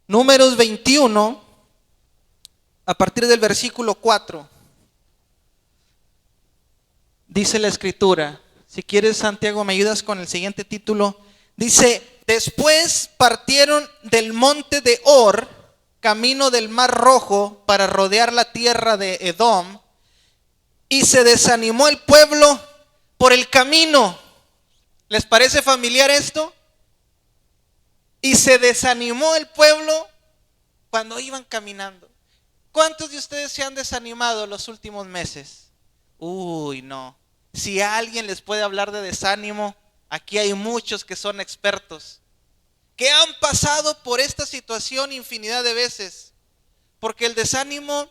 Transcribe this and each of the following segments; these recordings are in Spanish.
Números 21, a partir del versículo 4, dice la escritura. Si quieres, Santiago, me ayudas con el siguiente título. Dice: después partieron del monte de Hor, camino del Mar Rojo, para rodear la tierra de Edom, y se desanimó el pueblo por el camino. ¿Les parece familiar esto? Y se desanimó el pueblo cuando iban caminando. ¿Cuántos de ustedes se han desanimado los últimos meses? Uy, no. Si alguien les puede hablar de desánimo, aquí hay muchos que son expertos, que han pasado por esta situación infinidad de veces. Porque el desánimo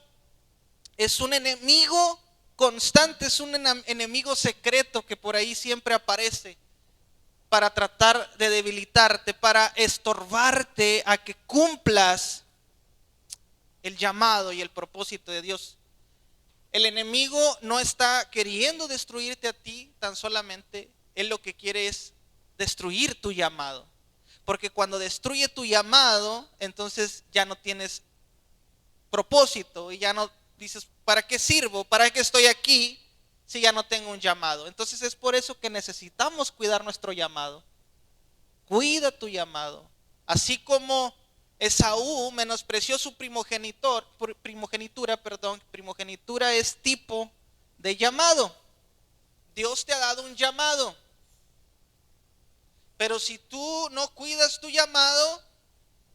es un enemigo constante, es un enemigo secreto que por ahí siempre aparece para tratar de debilitarte, para estorbarte a que cumplas el llamado y el propósito de Dios. El enemigo no está queriendo destruirte a ti tan solamente, él lo que quiere es destruir tu llamado. Porque cuando destruye tu llamado, entonces ya no tienes propósito y ya no dices, ¿para qué sirvo? ¿Para qué estoy aquí si ya no tengo un llamado? Entonces es por eso que necesitamos cuidar nuestro llamado. Cuida tu llamado. Así como Esaú menospreció su primogenitura, primogenitura es tipo de llamado. Dios te ha dado un llamado. Pero si tú no cuidas tu llamado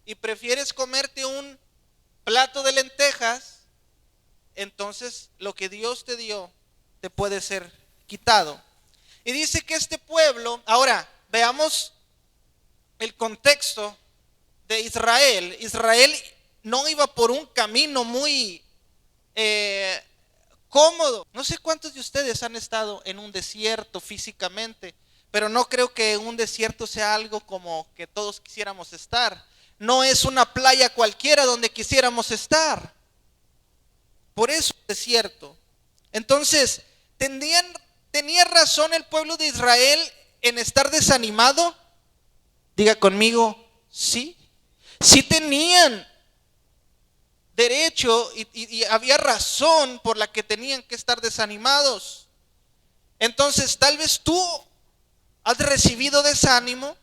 y prefieres comerte un plato de lentejas, entonces lo que Dios te dio te puede ser quitado. Y dice que este pueblo, ahora veamos el contexto de Israel. Israel no iba por un camino muy cómodo. No sé cuántos de ustedes han estado en un desierto físicamente, pero no creo que un desierto sea algo como que todos quisiéramos estar. No es una playa cualquiera donde quisiéramos estar. Por eso es desierto. Entonces, ¿tenía razón el pueblo de Israel en estar desanimado? Diga conmigo, sí. Sí tenían derecho y había razón por la que tenían que estar desanimados. Entonces, tal vez tú has recibido desánimo,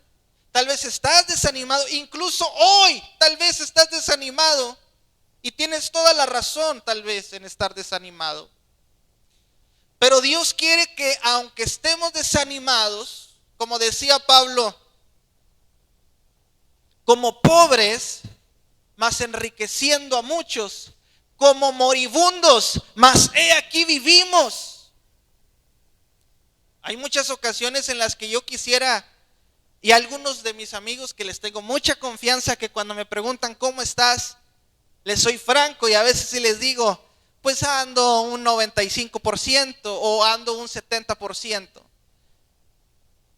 tal vez estás desanimado, incluso hoy tal vez estás desanimado y tienes toda la razón tal vez en estar desanimado. Pero Dios quiere que aunque estemos desanimados, como decía Pablo, como pobres, mas enriqueciendo a muchos, como moribundos, mas he aquí vivimos. Hay muchas ocasiones en las que yo quisiera, y a algunos de mis amigos que les tengo mucha confianza, que cuando me preguntan ¿cómo estás?, les soy franco y a veces sí les digo, pues ando un 95% o ando un 70%.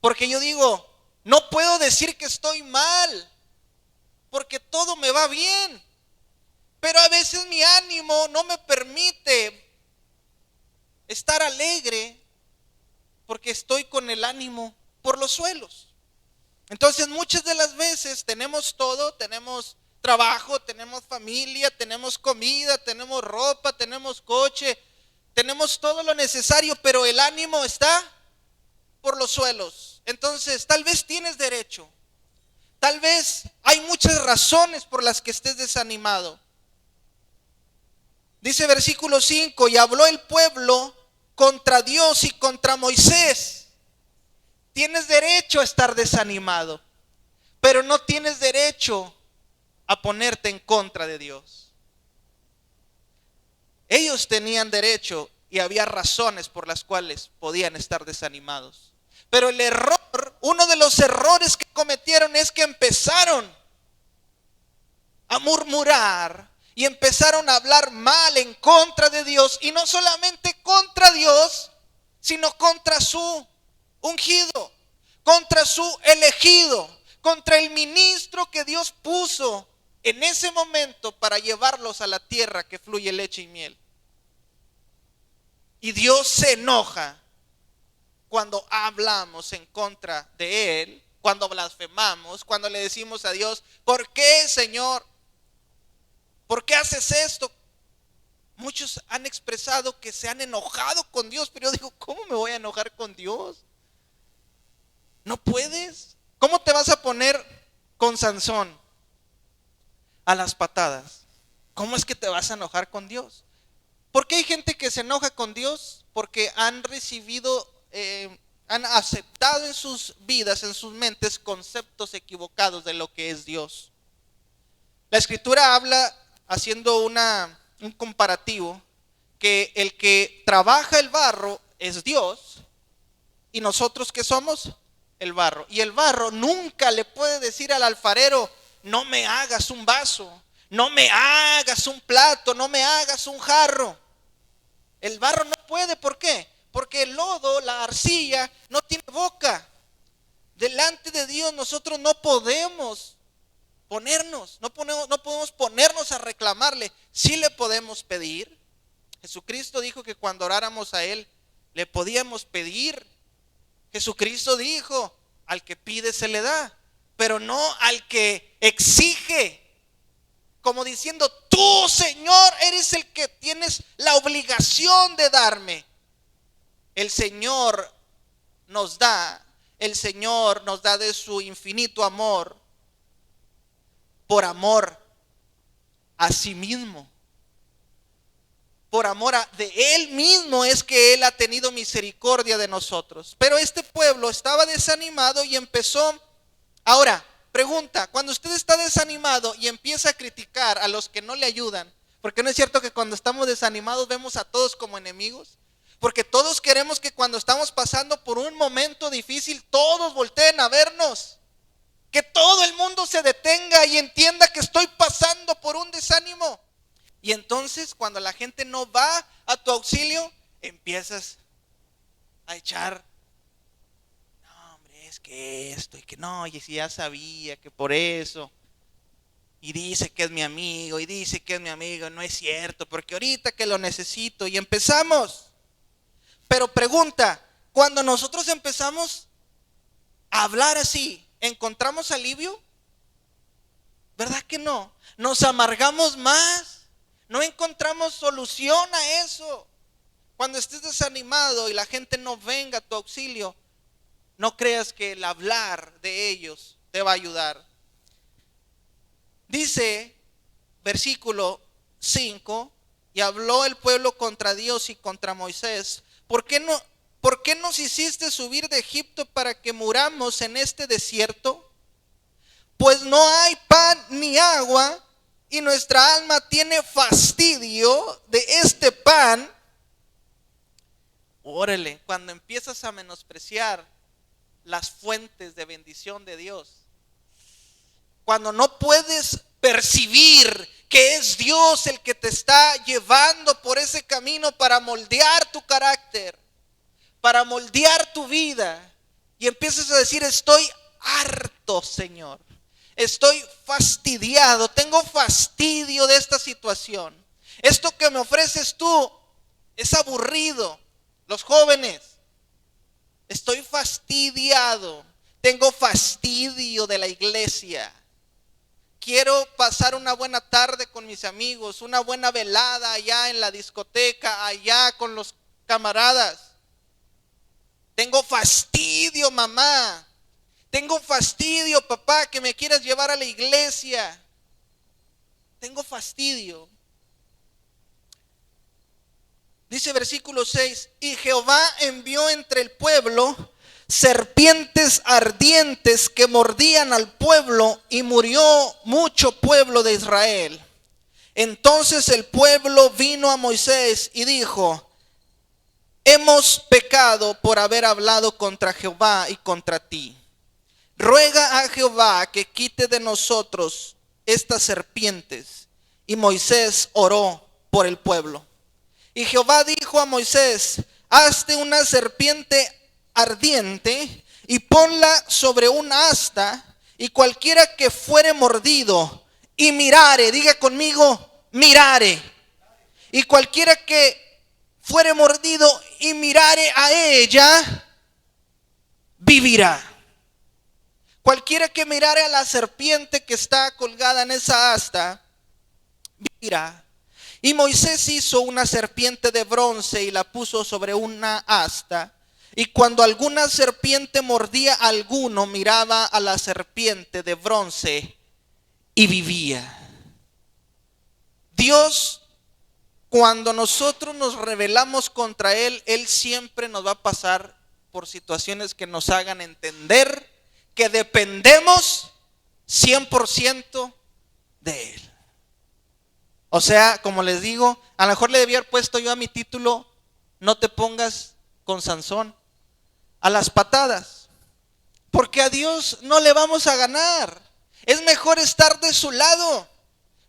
Porque yo digo, no puedo decir que estoy mal, porque todo me va bien. Pero a veces mi ánimo no me permite estar alegre porque estoy con el ánimo por los suelos. Entonces muchas de las veces tenemos todo, tenemos trabajo, tenemos familia, tenemos comida, tenemos ropa, tenemos coche, tenemos todo lo necesario, pero el ánimo está por los suelos. Entonces tal vez tienes derecho, tal vez hay muchas razones por las que estés desanimado. Dice versículo 5, y habló el pueblo contra Dios y contra Moisés. Tienes derecho a estar desanimado, pero no tienes derecho a ponerte en contra de Dios. Ellos tenían derecho y había razones por las cuales podían estar desanimados. Pero el error, uno de los errores que cometieron es que empezaron a murmurar y empezaron a hablar mal en contra de Dios, y no solamente contra Dios, sino contra su ungido, contra su elegido, contra el ministro que Dios puso en ese momento para llevarlos a la tierra que fluye leche y miel. Y Dios se enoja cuando hablamos en contra de Él, cuando blasfemamos, cuando le decimos a Dios, ¿por qué, Señor? ¿Por qué haces esto? Muchos han expresado que se han enojado con Dios, pero yo digo, ¿cómo me voy a enojar con Dios? No puedes. ¿Cómo te vas a poner con Sansón a las patadas? ¿Cómo es que te vas a enojar con Dios? ¿Por qué hay gente que se enoja con Dios? Porque han recibido, han aceptado en sus vidas, en sus mentes, conceptos equivocados de lo que es Dios. La Escritura habla, haciendo un comparativo, que el que trabaja el barro es Dios, y nosotros ¿qué somos? El barro. Y el barro nunca le puede decir al alfarero, no me hagas un vaso, no me hagas un plato, no me hagas un jarro. El barro no puede, ¿por qué? Porque el lodo, la arcilla, no tiene boca. Delante de Dios nosotros no podemos ponernos, no podemos ponernos a reclamarle. Sí le podemos pedir. Jesucristo dijo que cuando oráramos a Él, le podíamos pedir. Jesucristo dijo, al que pide se le da, pero no al que exige. Como diciendo, tú, Señor, eres el que tienes la obligación de darme. El Señor nos da de su infinito amor, por amor a sí mismo. Por amor de Él mismo es que Él ha tenido misericordia de nosotros. Pero este pueblo estaba desanimado y empezó. Ahora, pregunta, cuando usted está desanimado y empieza a criticar a los que no le ayudan, porque no es cierto que cuando estamos desanimados vemos a todos como enemigos, porque todos queremos que cuando estamos pasando por un momento difícil, todos volteen a vernos, que todo el mundo se detenga y entienda que estoy pasando por un desánimo. Y entonces cuando la gente no va a tu auxilio, empiezas a echar, no hombre, es que esto y que no, y si ya sabía que por eso, y dice que es mi amigo, y dice que es mi amigo, no es cierto, porque ahorita que lo necesito, y empezamos. Pero pregunta, cuando nosotros empezamos a hablar así, ¿encontramos alivio? ¿Verdad que no? Nos amargamos más. No encontramos solución a eso. Cuando estés desanimado y la gente no venga a tu auxilio, no creas que el hablar de ellos te va a ayudar. Dice, versículo 5, y habló el pueblo contra Dios y contra Moisés. ¿Por qué nos hiciste subir de Egipto para que muramos en este desierto? Pues no hay pan ni agua, y nuestra alma tiene fastidio de este pan. Órale, cuando empiezas a menospreciar las fuentes de bendición de Dios, cuando no puedes percibir que es Dios el que te está llevando por ese camino para moldear tu carácter, para moldear tu vida, y empiezas a decir, estoy harto, Señor. Estoy fastidiado, tengo fastidio de esta situación. Esto que me ofreces tú es aburrido. Los jóvenes, estoy fastidiado, tengo fastidio de la iglesia. Quiero pasar una buena tarde con mis amigos, una buena velada allá en la discoteca, allá con los camaradas. Tengo fastidio, mamá. Tengo fastidio, papá, que me quieras llevar a la iglesia. Tengo fastidio. Dice versículo 6, y Jehová envió entre el pueblo serpientes ardientes que mordían al pueblo, y murió mucho pueblo de Israel. Entonces el pueblo vino a Moisés y dijo, hemos pecado por haber hablado contra Jehová y contra ti. Ruega a Jehová que quite de nosotros estas serpientes. Y Moisés oró por el pueblo. Y Jehová dijo a Moisés, hazte una serpiente ardiente y ponla sobre un asta, y cualquiera que fuere mordido y mirare, diga conmigo, mirare. Y cualquiera que fuere mordido y mirare a ella, vivirá. Cualquiera que mirare a la serpiente que está colgada en esa asta, Mira. Y Moisés hizo una serpiente de bronce y la puso sobre una asta. Y cuando alguna serpiente mordía a alguno, miraba a la serpiente de bronce y vivía. Dios, cuando nosotros nos rebelamos contra Él, Él siempre nos va a pasar por situaciones que nos hagan entender que dependemos 100% de Él. O sea, como les digo, a lo mejor le debía haber puesto yo a mi título, no te pongas con Sansón a las patadas, porque a Dios no le vamos a ganar. Es mejor estar de su lado,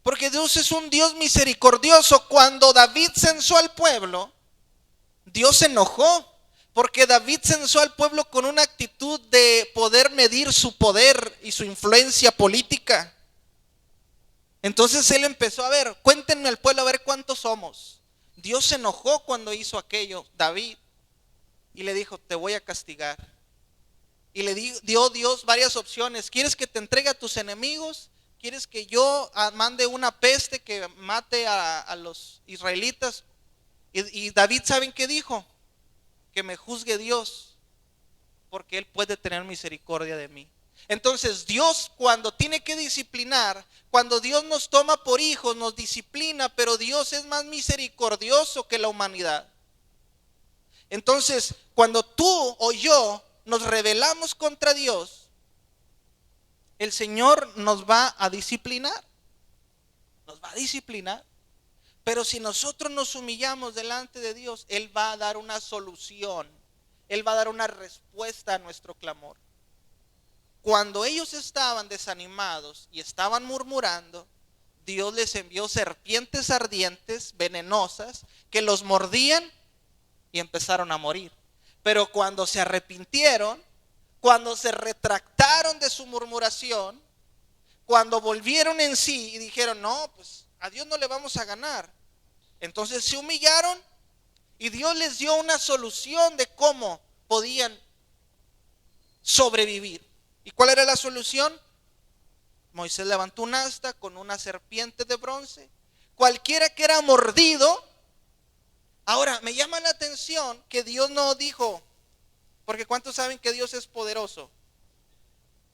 porque Dios es un Dios misericordioso. Cuando David censó al pueblo, Dios se enojó, porque David censó al pueblo con una actitud de poder medir su poder y su influencia política. Entonces él empezó a ver, cuéntenme al pueblo a ver cuántos somos. Dios se enojó cuando hizo aquello, David, y le dijo, te voy a castigar. Y le dio Dios varias opciones. ¿Quieres que te entregue a tus enemigos? ¿Quieres que yo mande una peste que mate a los israelitas? Y David, ¿saben qué dijo? Que me juzgue Dios, porque Él puede tener misericordia de mí. Entonces Dios, cuando tiene que disciplinar, cuando Dios nos toma por hijos, nos disciplina, pero Dios es más misericordioso que la humanidad. Entonces, cuando tú o yo nos rebelamos contra Dios, el Señor nos va a disciplinar. Nos va a disciplinar. Pero si nosotros nos humillamos delante de Dios, Él va a dar una solución. Él va a dar una respuesta a nuestro clamor. Cuando ellos estaban desanimados y estaban murmurando, Dios les envió serpientes ardientes, venenosas, que los mordían y empezaron a morir. Pero cuando se arrepintieron, cuando se retractaron de su murmuración, cuando volvieron en sí y dijeron, no, pues a Dios no le vamos a ganar, entonces se humillaron y Dios les dio una solución de cómo podían sobrevivir. ¿Y cuál era la solución? Moisés levantó un asta con una serpiente de bronce. Cualquiera que era mordido. Ahora, me llama la atención que Dios no dijo, porque ¿cuántos saben que Dios es poderoso?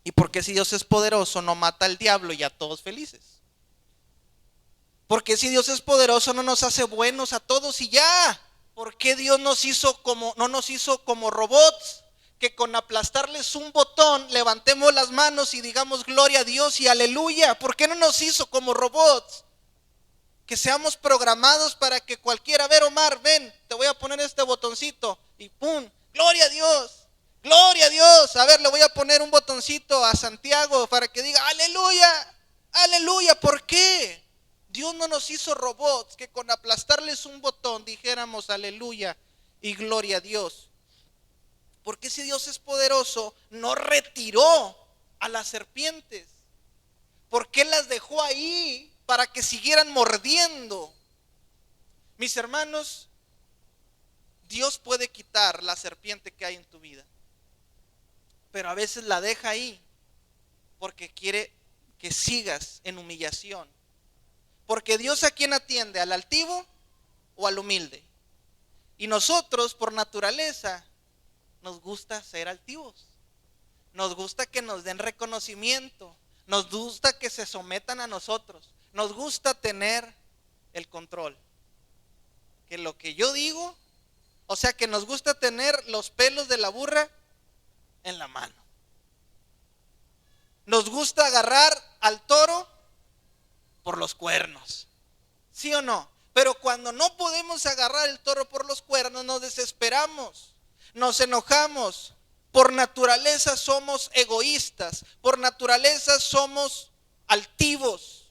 Y porque si Dios es poderoso no mata al diablo y a todos felices. Porque si Dios es poderoso no nos hace buenos a todos y ya. ¿Por qué Dios no nos hizo como robots? Que con aplastarles un botón levantemos las manos y digamos gloria a Dios y aleluya. ¿Por qué no nos hizo como robots? Que seamos programados para que cualquiera, a ver Omar, ven, te voy a poner este botoncito y pum, gloria a Dios, gloria a Dios. A ver, le voy a poner un botoncito a Santiago para que diga aleluya, aleluya. ¿Por qué? Dios no nos hizo robots que con aplastarles un botón dijéramos aleluya y gloria a Dios. Porque si Dios es poderoso, no retiró a las serpientes. ¿Por qué las dejó ahí para que siguieran mordiendo? Mis hermanos, Dios puede quitar la serpiente que hay en tu vida, pero a veces la deja ahí porque quiere que sigas en humillación. Porque Dios, ¿a quién atiende? ¿Al altivo o al humilde? Y nosotros por naturaleza nos gusta ser altivos, nos gusta que nos den reconocimiento, nos gusta que se sometan a nosotros, nos gusta tener el control. Que lo que yo digo, o sea que nos gusta tener los pelos de la burra en la mano. Nos gusta agarrar al toro por los cuernos, ¿sí o no? Pero cuando no podemos agarrar el toro por los cuernos, nos desesperamos. Nos enojamos. Por naturaleza somos egoístas, por naturaleza somos altivos.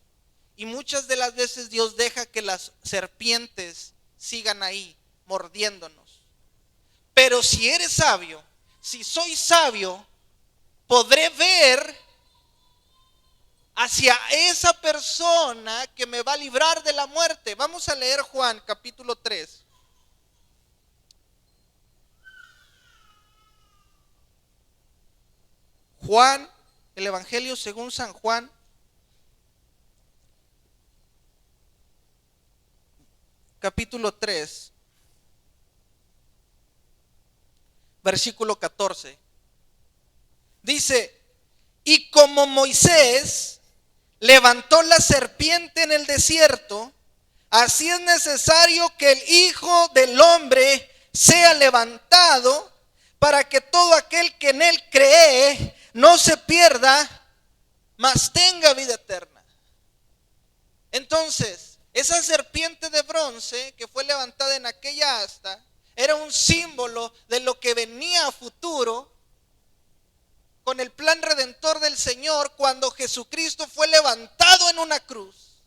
Y muchas de las veces Dios deja que las serpientes sigan ahí, mordiéndonos. Pero si eres sabio, si soy sabio, podré ver hacia esa persona que me va a librar de la muerte. Vamos a leer Juan capítulo 3. Juan, el Evangelio según San Juan, capítulo 3, versículo 14. Dice, y como Moisés levantó la serpiente en el desierto, así es necesario que el Hijo del Hombre sea levantado, para que todo aquel que en él cree no se pierda, mas tenga vida eterna. Entonces, esa serpiente de bronce que fue levantada en aquella asta era un símbolo de lo que venía a futuro con el plan redentor del Señor cuando Jesucristo fue levantado en una cruz.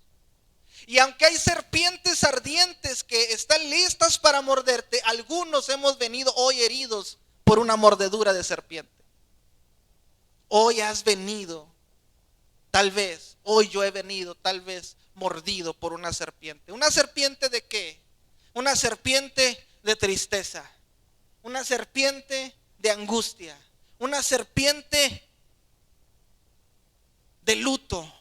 Y aunque hay serpientes ardientes que están listas para morderte, algunos hemos venido hoy heridos por una mordedura de serpiente. Hoy has venido, tal vez, hoy yo he venido, tal vez, mordido por una serpiente. ¿Una serpiente de qué? Una serpiente de tristeza, una serpiente de angustia, una serpiente de luto,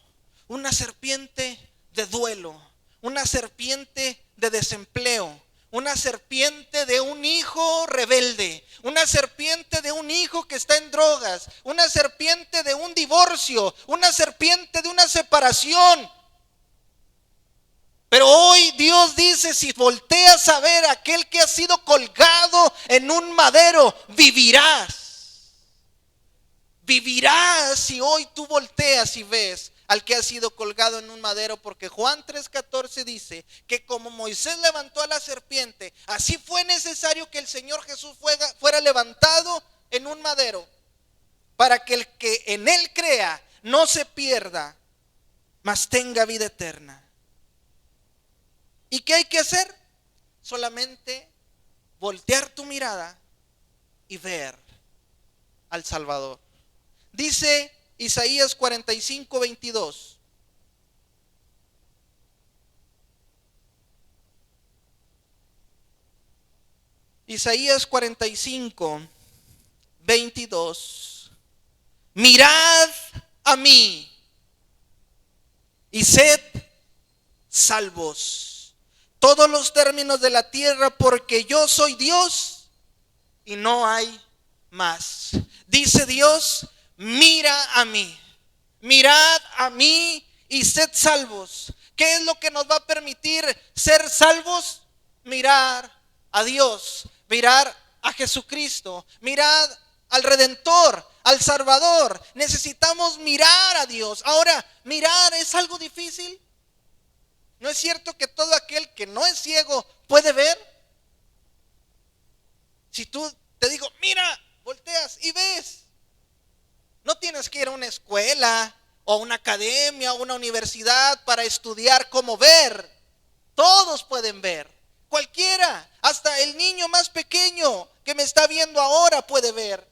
una serpiente de duelo, una serpiente de desempleo, una serpiente de un hijo rebelde, una serpiente de un hijo que está en drogas, una serpiente de un divorcio, una serpiente de una separación. Pero hoy Dios dice, si volteas a ver a aquel que ha sido colgado en un madero, vivirás. Vivirás si hoy tú volteas y ves al que ha sido colgado en un madero, porque Juan 3:14 dice que como Moisés levantó a la serpiente, así fue necesario que el Señor Jesús fuera levantado en un madero, para que el que en él crea no se pierda, mas tenga vida eterna. ¿Y qué hay que hacer? Solamente voltear tu mirada y ver al Salvador. Dice Isaías 45:22. Isaías 45:22. Mirad a mí y sed salvos todos los términos de la tierra, porque yo soy Dios y no hay más. Dice Dios, mira a mí, mirad a mí y sed salvos. ¿Qué es lo que nos va a permitir ser salvos? Mirar a Dios, mirar a Jesucristo, mirad al Redentor, al Salvador. Necesitamos mirar a Dios. Ahora, mirar es algo difícil. ¿No es cierto que todo aquel que no es ciego puede ver? Si tú te digo, mira, volteas y ves. No tienes que ir a una escuela o a una academia o una universidad para estudiar cómo ver. Todos pueden ver. Cualquiera, hasta el niño más pequeño que me está viendo ahora puede ver.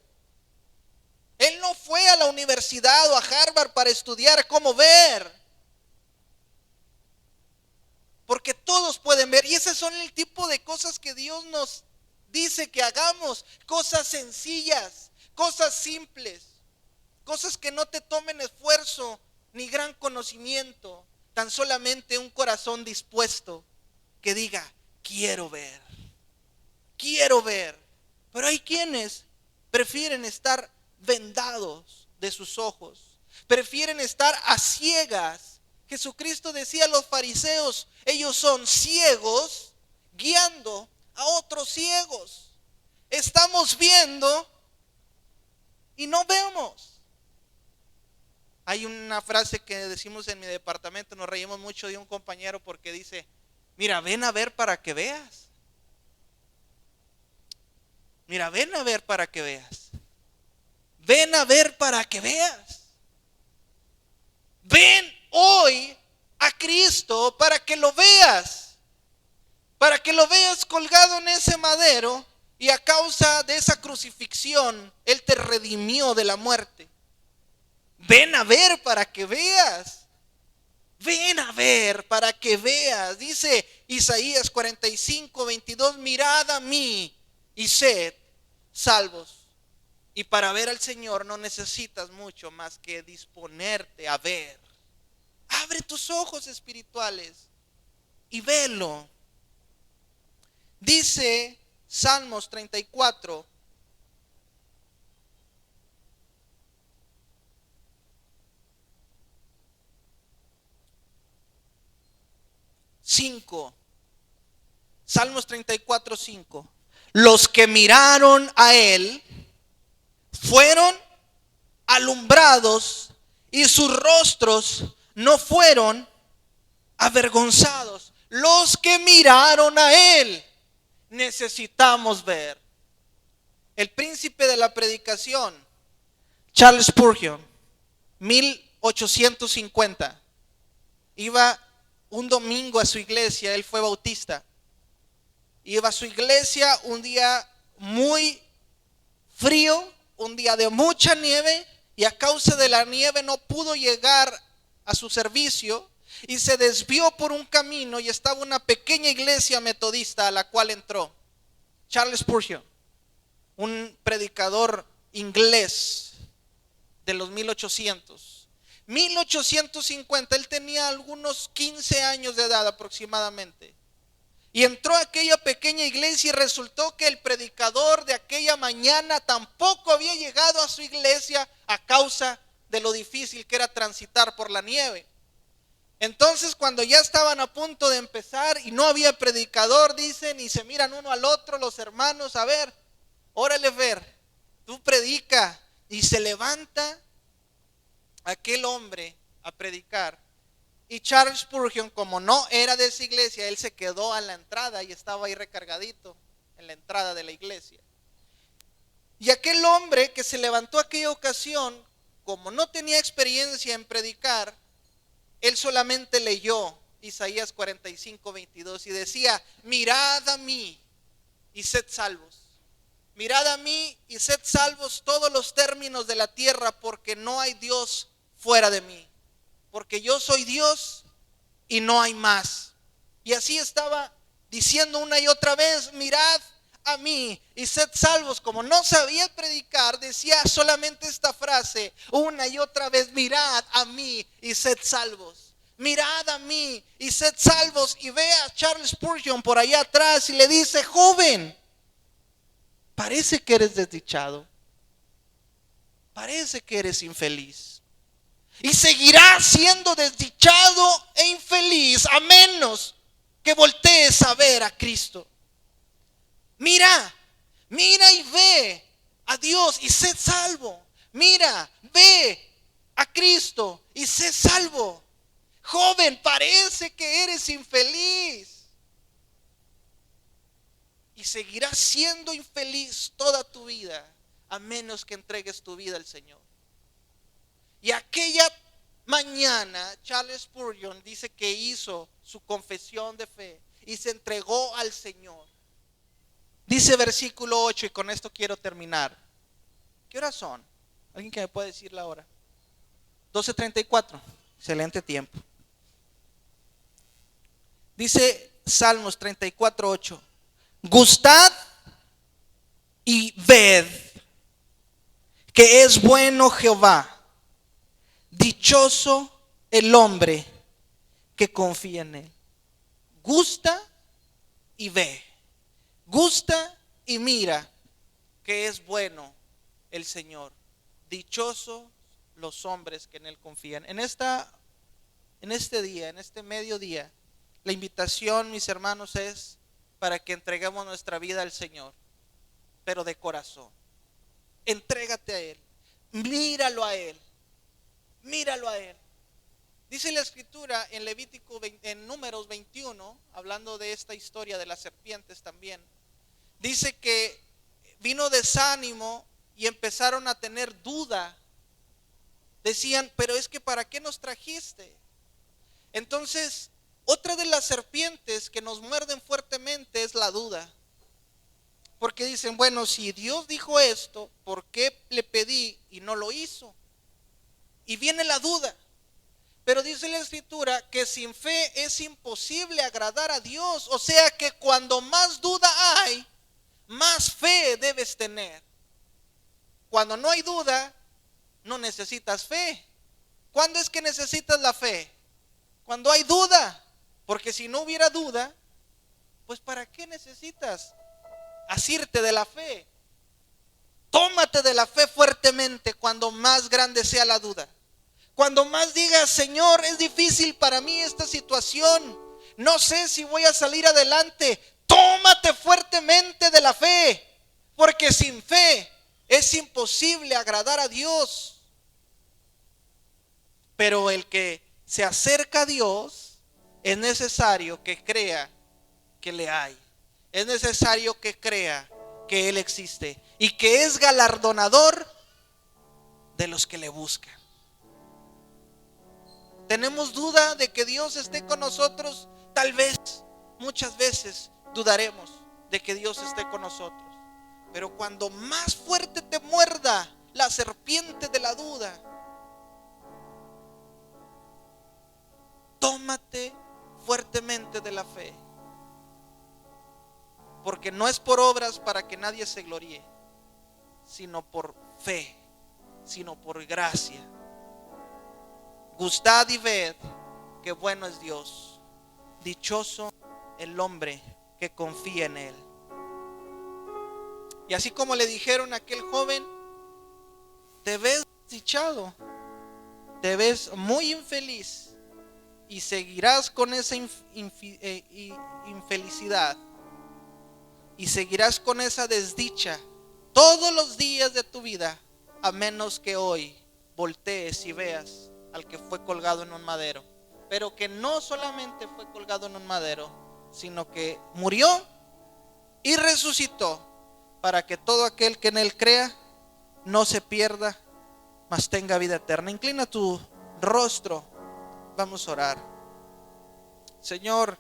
Él no fue a la universidad o a Harvard para estudiar cómo ver. Porque todos pueden ver. Y esos son el tipo de cosas que Dios nos dice que hagamos. Cosas sencillas, cosas simples, cosas que no te tomen esfuerzo ni gran conocimiento. Tan solamente un corazón dispuesto que diga, quiero ver, quiero ver. Pero hay quienes prefieren estar vendados de sus ojos, prefieren estar a ciegas. Jesucristo decía a los fariseos, ellos son ciegos guiando a otros ciegos. Estamos viendo y no vemos. Hay una frase que decimos en mi departamento, nos reímos mucho de un compañero porque dice, mira, ven a ver para que veas. Mira, ven a ver para que veas. Ven a ver para que veas. Ven hoy a Cristo para que lo veas. Para que lo veas colgado en ese madero y a causa de esa crucifixión, Él te redimió de la muerte. Ven a ver para que veas. Ven a ver para que veas. Dice Isaías 45:22, mirad a mí y sed salvos. Y para ver al Señor no necesitas mucho más que disponerte a ver. Abre tus ojos espirituales y velo. Dice Salmos 34, 5. Salmos 34, 5. Los que miraron a él fueron alumbrados y sus rostros no fueron avergonzados. Los que miraron a él. Necesitamos ver. El príncipe de la predicación, Charles Spurgeon, 1850, iba un domingo a su iglesia. Él fue bautista. Iba a su iglesia un día muy frío, un día de mucha nieve, y a causa de la nieve no pudo llegar a su servicio y se desvió por un camino, y estaba una pequeña iglesia metodista a la cual entró. Charles Spurgeon, un predicador inglés de los 1850, él tenía algunos 15 años de edad aproximadamente. Y entró a aquella pequeña iglesia y resultó que el predicador de aquella mañana tampoco había llegado a su iglesia a causa de lo difícil que era transitar por la nieve. Entonces, cuando ya estaban a punto de empezar y no había predicador, dicen, y se miran uno al otro los hermanos, a ver, órale ver, tú predica. Y se levanta aquel hombre a predicar. Y Charles Spurgeon, como no era de esa iglesia, él se quedó a la entrada y estaba ahí recargadito en la entrada de la iglesia. Y aquel hombre que se levantó aquella ocasión, como no tenía experiencia en predicar, él solamente leyó Isaías 45, 22 y decía: mirad a mí y sed salvos. Mirad a mí y sed salvos todos los términos de la tierra, porque no hay Dios fuera de mí. Porque yo soy Dios y no hay más. Y así estaba diciendo una y otra vez: mirad a mí y sed salvos. Como no sabía predicar, decía solamente esta frase una y otra vez: mirad a mí y sed salvos. Mirad a mí y sed salvos. Y ve a Charles Spurgeon por allá atrás y le dice: joven, parece que eres desdichado, parece que eres infeliz. Y seguirás siendo desdichado e infeliz a menos que voltees a ver a Cristo. Mira y ve a Dios y sé salvo. Mira, ve a Cristo y sé salvo. Joven, parece que eres infeliz. Y seguirás siendo infeliz toda tu vida a menos que entregues tu vida al Señor. Y aquella mañana Charles Spurgeon dice que hizo su confesión de fe y se entregó al Señor. Dice versículo 8, y con esto quiero terminar. ¿Qué horas son? ¿Alguien que me puede decir la hora? 12:34. Excelente tiempo. Dice Salmos 34, 8. Gustad y ved que es bueno Jehová. Dichoso el hombre que confía en él. Gusta y ve. Gusta y mira que es bueno el Señor. Dichosos los hombres que en él confían. En este día, en este mediodía, la invitación, mis hermanos, es para que entreguemos nuestra vida al Señor, pero de corazón. Entrégate a Él. Míralo a Él. Míralo a Él. Dice la escritura en Levítico, en Números 21, hablando de esta historia de las serpientes también. Dice que vino desánimo y empezaron a tener duda. Decían: pero es que ¿para qué nos trajiste? Entonces, otra de las serpientes que nos muerden fuertemente es la duda. Porque dicen: bueno, si Dios dijo esto, ¿por qué le pedí y no lo hizo? Y viene la duda. Pero dice la escritura que sin fe es imposible agradar a Dios. O sea que cuando más duda hay, más fe debes tener. Cuando no hay duda, no necesitas fe. ¿Cuándo es que necesitas la fe? Cuando hay duda. Porque si no hubiera duda, pues ¿para qué necesitas asirte de la fe? Tómate de la fe fuertemente cuando más grande sea la duda. Cuando más digas, Señor, es difícil para mí esta situación, no sé si voy a salir adelante. Tómate fuertemente de la fe, porque sin fe es imposible agradar a Dios. Pero el que se acerca a Dios, es necesario que crea que le hay. Es necesario que crea que Él existe y que es galardonador de los que le buscan. ¿Tenemos duda de que Dios esté con nosotros? Tal vez, muchas veces dudaremos de que Dios esté con nosotros. Pero cuando más fuerte te muerda la serpiente de la duda, tómate fuertemente de la fe. Porque no es por obras para que nadie se gloríe, sino por fe, sino por gracia. Gustad y ved que bueno es Dios. Dichoso el hombre que confía en Él. Y así como le dijeron a aquel joven, te ves desdichado, te ves muy infeliz y seguirás con esa infelicidad y seguirás con esa desdicha todos los días de tu vida, a menos que hoy voltees y veas al que fue colgado en un madero, pero que no solamente fue colgado en un madero, sino que murió y resucitó para que todo aquel que en Él crea no se pierda, mas tenga vida eterna. Inclina tu rostro, vamos a orar. Señor,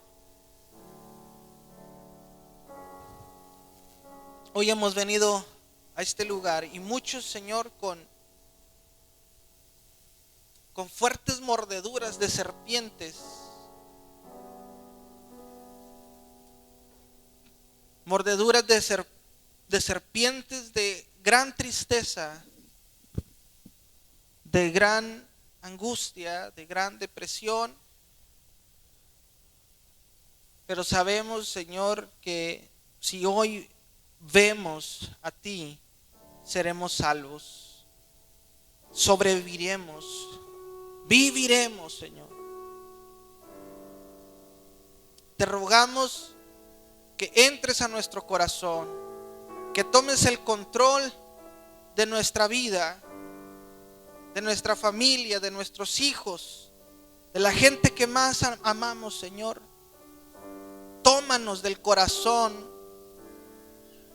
hoy hemos venido a este lugar y muchos, Señor, con fuertes mordeduras de serpientes, mordeduras de serpientes de gran tristeza, de gran angustia, de gran depresión. Pero sabemos, Señor, que si hoy vemos a ti, seremos salvos, sobreviviremos, viviremos, Señor. Te rogamos que entres a nuestro corazón, que tomes el control de nuestra vida, de nuestra familia, de nuestros hijos, de la gente que más amamos, Señor. Tómanos del corazón,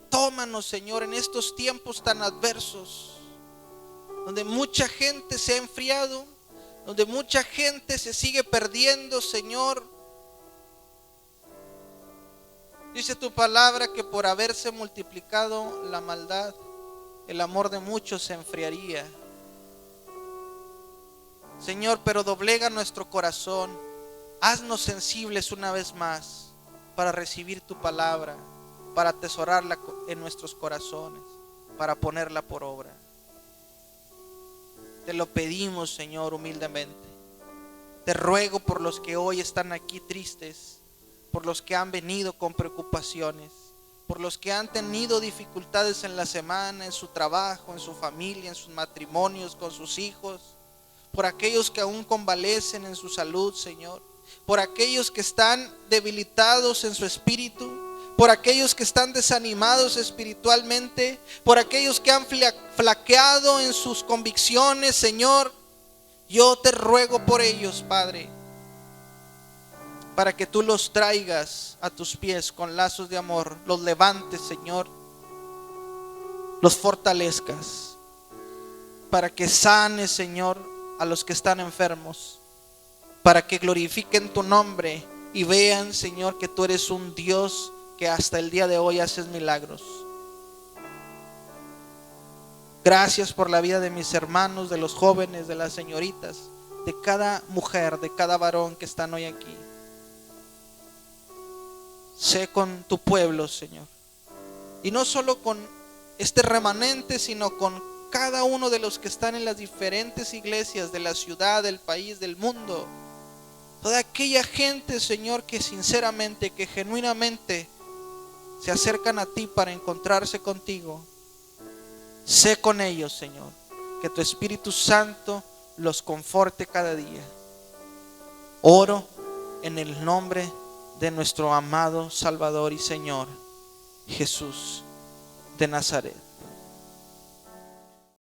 tómanos, Señor, en estos tiempos tan adversos, donde mucha gente se ha enfriado, donde mucha gente se sigue perdiendo, Señor. Dice tu palabra que por haberse multiplicado la maldad, el amor de muchos se enfriaría. Señor, pero doblega nuestro corazón, haznos sensibles una vez más para recibir tu palabra, para atesorarla en nuestros corazones, para ponerla por obra. Te lo pedimos, Señor, humildemente. Te ruego por los que hoy están aquí tristes, por los que han venido con preocupaciones, por los que han tenido dificultades en la semana, en su trabajo, en su familia, en sus matrimonios, con sus hijos, por aquellos que aún convalecen en su salud, Señor, por aquellos que están debilitados en su espíritu, por aquellos que están desanimados espiritualmente, por aquellos que han flaqueado en sus convicciones, Señor. Yo te ruego por ellos, Padre, para que tú los traigas a tus pies con lazos de amor, los levantes, Señor, los fortalezcas, para que sanes, Señor, a los que están enfermos, para que glorifiquen tu nombre y vean, Señor, que tú eres un Dios que hasta el día de hoy haces milagros. Gracias por la vida de mis hermanos, de los jóvenes, de las señoritas, de cada mujer, de cada varón que están hoy aquí. Sé con tu pueblo, Señor, y no solo con este remanente, sino con cada uno de los que están en las diferentes iglesias de la ciudad, del país, del mundo. Toda aquella gente, Señor, que sinceramente, que genuinamente se acercan a ti para encontrarse contigo. Sé con ellos, Señor. Que tu Espíritu Santo los conforte cada día. Oro en el nombre de nuestro amado Salvador y Señor, Jesús de Nazaret.